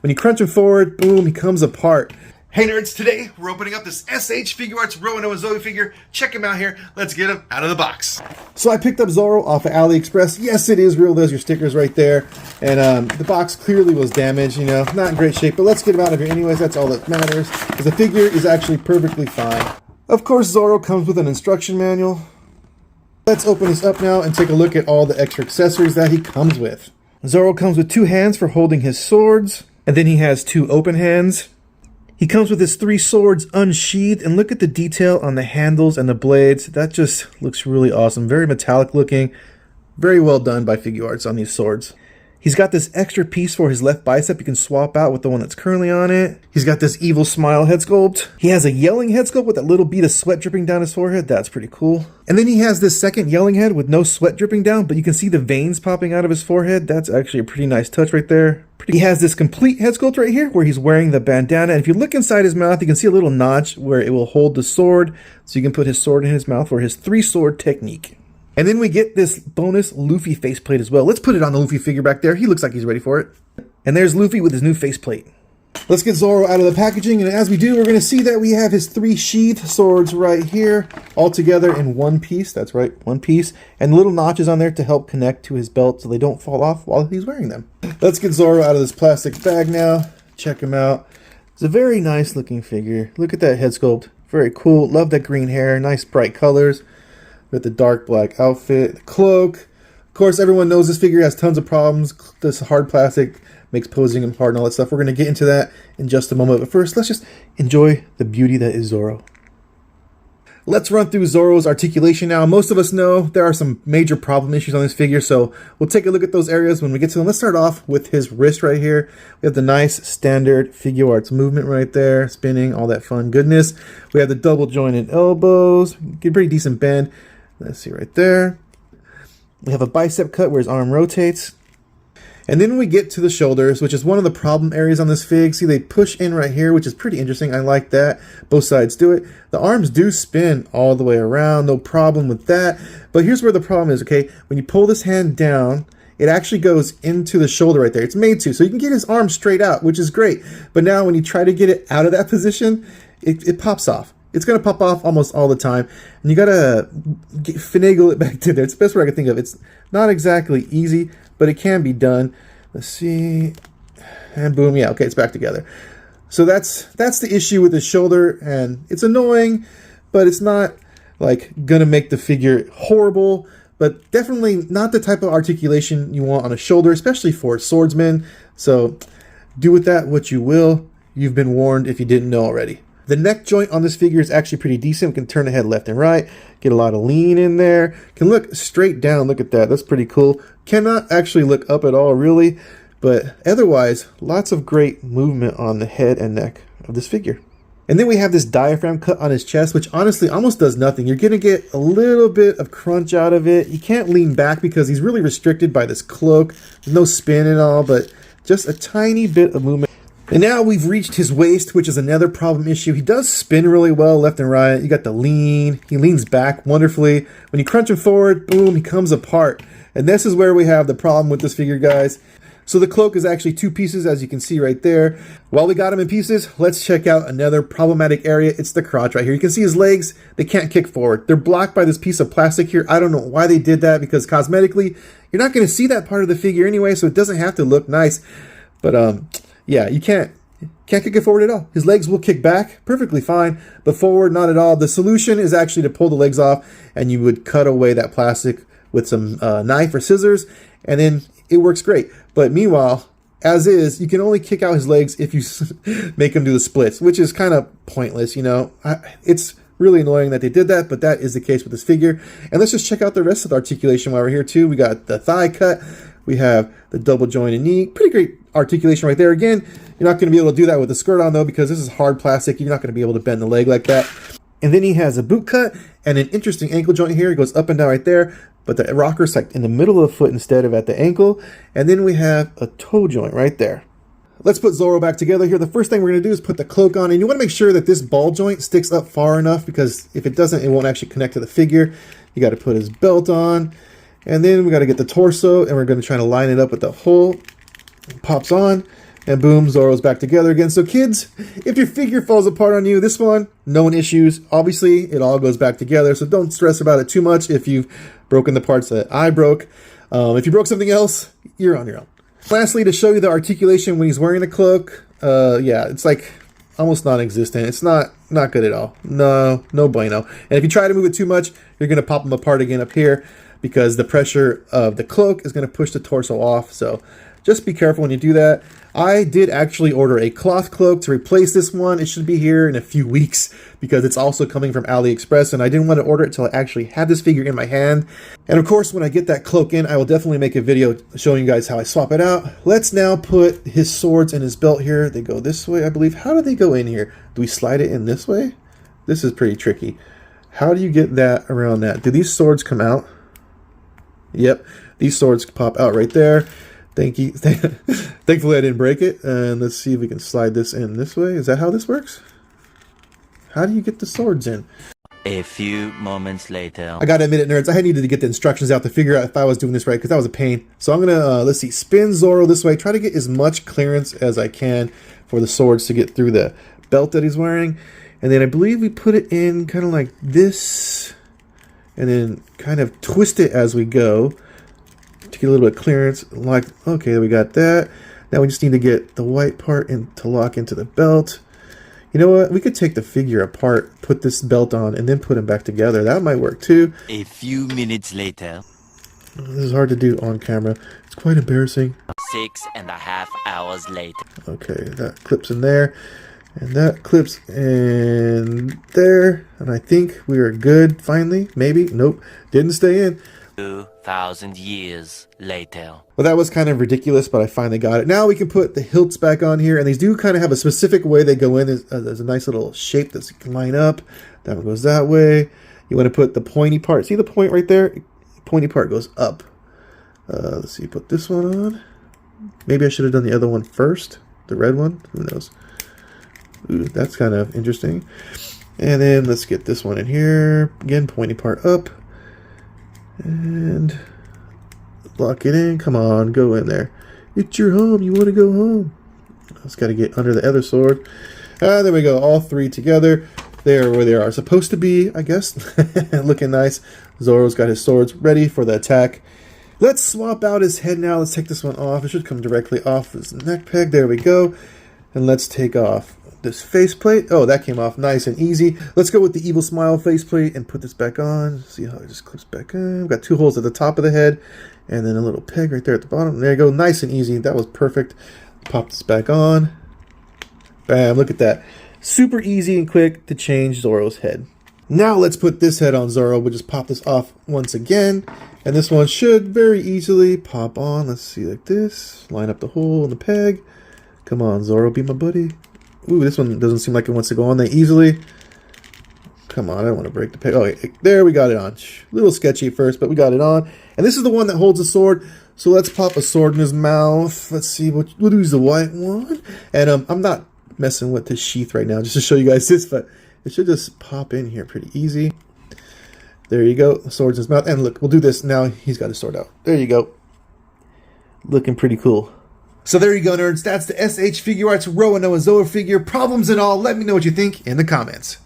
When you crunch him forward, boom, he comes apart. Hey nerds, today we're opening up this SH Figuarts Roronoa Zoro figure. Check him out here. Let's get him out of the box. So I picked up Zoro off of AliExpress. Yes, it is real. There's your stickers right there. And the box clearly was damaged, you know, not in great shape. But let's get him out of here anyways. That's all that matters. Because the figure is actually perfectly fine. Of course, Zoro comes with an instruction manual. Let's open this up now and take a look at all the extra accessories that he comes with. Zoro comes with 2 hands for holding his swords. And then he has 2 open hands. He comes with his 3 swords unsheathed, and look at the detail on the handles and the blades. That just looks really awesome. Very metallic looking. Very well done by Figuarts on these swords. He's got this extra piece for his left bicep you can swap out with the one that's currently on it. He's got this evil smile head sculpt. He has a yelling head sculpt with that little bead of sweat dripping down his forehead. That's pretty cool. And then he has this second yelling head with no sweat dripping down, but you can see the veins popping out of his forehead. That's actually a pretty nice touch right there. He has this complete head sculpt right here where he's wearing the bandana. And if you look inside his mouth, you can see a little notch where it will hold the sword. So you can put his sword in his mouth for his 3-sword technique. And then we get this bonus Luffy faceplate as well. Let's put it on the Luffy figure back there. He looks like he's ready for it. And there's Luffy with his new faceplate. Let's get Zoro out of the packaging. And as we do, we're going to see that we have his 3 sheath swords right here, all together in one piece. That's right, one piece. And little notches on there to help connect to his belt so they don't fall off while he's wearing them. Let's get Zoro out of this plastic bag now. Check him out. It's a very nice looking figure. Look at that head sculpt. Very cool. Love that green hair. Nice bright colors. With the dark black outfit, the cloak. Of course, everyone knows this figure has tons of problems. This hard plastic makes posing him hard and all that stuff. We're going to get into that in just a moment. But first, let's just enjoy the beauty that is Zoro. Let's run through Zoro's articulation now. Most of us know there are some major problem issues on this figure, so we'll take a look at those areas when we get to them. Let's start off with his wrist right here. We have the nice standard Figuarts movement right there, spinning, all that fun goodness. We have the double jointed elbows, get a pretty decent bend. Let's see right there. We have a bicep cut where his arm rotates. And then we get to the shoulders, which is one of the problem areas on this fig. See, they push in right here, which is pretty interesting. I like that. Both sides do it. The arms do spin all the way around. No problem with that. But here's where the problem is, okay? When you pull this hand down, it actually goes into the shoulder right there. It's made to. So you can get his arm straight out, which is great. But now when you try to get it out of that position, it pops off. It's going to pop off almost all the time. And you got to finagle it back to there. It's the best way I can think of. It's not exactly easy, but it can be done. Let's see. And boom. Yeah, okay, it's back together. So that's the issue with the shoulder. And it's annoying, but it's not like going to make the figure horrible. But definitely not the type of articulation you want on a shoulder, especially for swordsmen. So do with that what you will. You've been warned if you didn't know already. The neck joint on this figure is actually pretty decent. We can turn the head left and right, get a lot of lean in there. Can look straight down. Look at that. That's pretty cool. Cannot actually look up at all, really. But otherwise, lots of great movement on the head and neck of this figure. And then we have this diaphragm cut on his chest, which honestly almost does nothing. You're going to get a little bit of crunch out of it. You can't lean back because he's really restricted by this cloak. There's no spin at all, but just a tiny bit of movement. And now we've reached his waist, which is another problem issue. He does spin really well left and right. You got the lean. He leans back wonderfully. When you crunch him forward, boom, he comes apart. And this is where we have the problem with this figure, guys. So the cloak is actually 2 pieces, as you can see right there. While we got him in pieces, let's check out another problematic area. It's the crotch right here. You can see his legs. They can't kick forward. They're blocked by this piece of plastic here. I don't know why they did that, because cosmetically, you're not going to see that part of the figure anyway, so it doesn't have to look nice. But, yeah, you can't kick it forward at all. His legs will kick back perfectly fine, but forward, not at all. The solution is actually to pull the legs off, and you would cut away that plastic with some knife or scissors, and then it works great. But meanwhile, as is, you can only kick out his legs if you make him do the splits, which is kind of pointless, you know. It's really annoying that they did that, but that is the case with this figure. And let's just check out the rest of the articulation while we're here, too. We got the thigh cut. We have the double jointed knee. Pretty great articulation right there. Again, you're not going to be able to do that with the skirt on, though, because this is hard plastic. You're not going to be able to bend the leg like that. And then he has a boot cut and an interesting ankle joint here. It goes up and down right there, but the rocker's like in the middle of the foot instead of at the ankle. And then we have a toe joint right there. Let's put Zoro back together here. The first thing we're going to do is put the cloak on, and you want to make sure that this ball joint sticks up far enough, because if it doesn't, it won't actually connect to the figure. You got to put his belt on, and then we got to get the torso, and we're going to try to line it up with the hole. It pops on. And boom, Zoro's back together again. So kids, if your figure falls apart on you, this one, no issues. Obviously, it all goes back together, so don't stress about it too much if you've broken the parts that I broke. If you broke something else, you're on your own. Lastly, to show you the articulation when he's wearing the cloak, yeah, it's like almost non-existent. It's not good at all. No bueno. And if you try to move it too much, you're going to pop them apart again up here because the pressure of the cloak is going to push the torso off. So just be careful when you do that. I did actually order a cloth cloak to replace this one. It should be here in a few weeks because it's also coming from AliExpress, and I didn't want to order it until I actually had this figure in my hand. And of course, when I get that cloak in, I will definitely make a video showing you guys how I swap it out. Let's now put his swords in his belt here. They go this way, I believe. How do they go in here? Do we slide it in this way? This is pretty tricky. How do you get that around that? Do these swords come out? Yep, these swords pop out right there. Thank you. Thankfully, I didn't break it. And let's see if we can slide this in this way. Is that how this works? How do you get the swords in? A few moments later. I gotta admit it, nerds. I needed to get the instructions out to figure out if I was doing this right, because that was a pain. So I'm gonna, let's see, spin Zoro this way. Try to get as much clearance as I can for the swords to get through the belt that he's wearing. And then I believe we put it in kind of like this. And then kind of twist it as we go. To get a little bit of clearance, like, okay, we got that. Now we just need to get the white part in to lock into the belt. You know what? We could take the figure apart, put this belt on, and then put them back together. That might work too. A few minutes later. This is hard to do on camera. It's quite embarrassing. 6.5 hours later. Okay, that clips in there. And that clips in there. And I think we are good, finally. Maybe. Nope. Didn't stay in. 2,000 years later. Well, that was kind of ridiculous, but I finally got it. Now we can put the hilts back on here, and these do kind of have a specific way they go in. There's a nice little shape that you can line up. That one goes that way. You want to put the pointy part. See the point right there? The pointy part goes up. Let's see, put this one on. Maybe I should have done the other one first. The red one. Who knows? Ooh, that's kind of interesting. And then let's get this one in here. Again, pointy part up. And lock it in. Come on, go in there. It's your home. You want to go home. Just got to get under the other sword. There we go. All three together. They're where they are supposed to be, I guess. Looking nice. Zoro's got his swords ready for the attack. Let's swap out his head now. Let's take this one off. It should come directly off his neck peg. There we go. And let's take off this faceplate. Oh, that came off nice and easy. Let's go with the evil smile faceplate and put this back on. See how it just clips back in. We've got two holes at the top of the head and then a little peg right there at the bottom. There you go. Nice and easy. That was perfect. Pop this back on. Bam. Look at that. Super easy and quick to change Zoro's head. Now let's put this head on Zoro. We'll just pop this off once again. And this one should very easily pop on. Let's see, like this. Line up the hole in the peg. Come on, Zoro, be my buddy. Ooh, this one doesn't seem like it wants to go on there easily. Come on, I don't want to break the peg. Oh, there we got it on. A little sketchy at first, but we got it on. And this is the one that holds the sword. So let's pop a sword in his mouth. Let's see, we'll use the white one. And I'm not messing with the sheath right now just to show you guys this, but it should just pop in here pretty easy. There you go. The sword's in his mouth. And look, we'll do this now. He's got his sword out. There you go. Looking pretty cool. So there you go, nerds. That's the SH Figuarts Roronoa Zoro figure. Problems and all. Let me know what you think in the comments.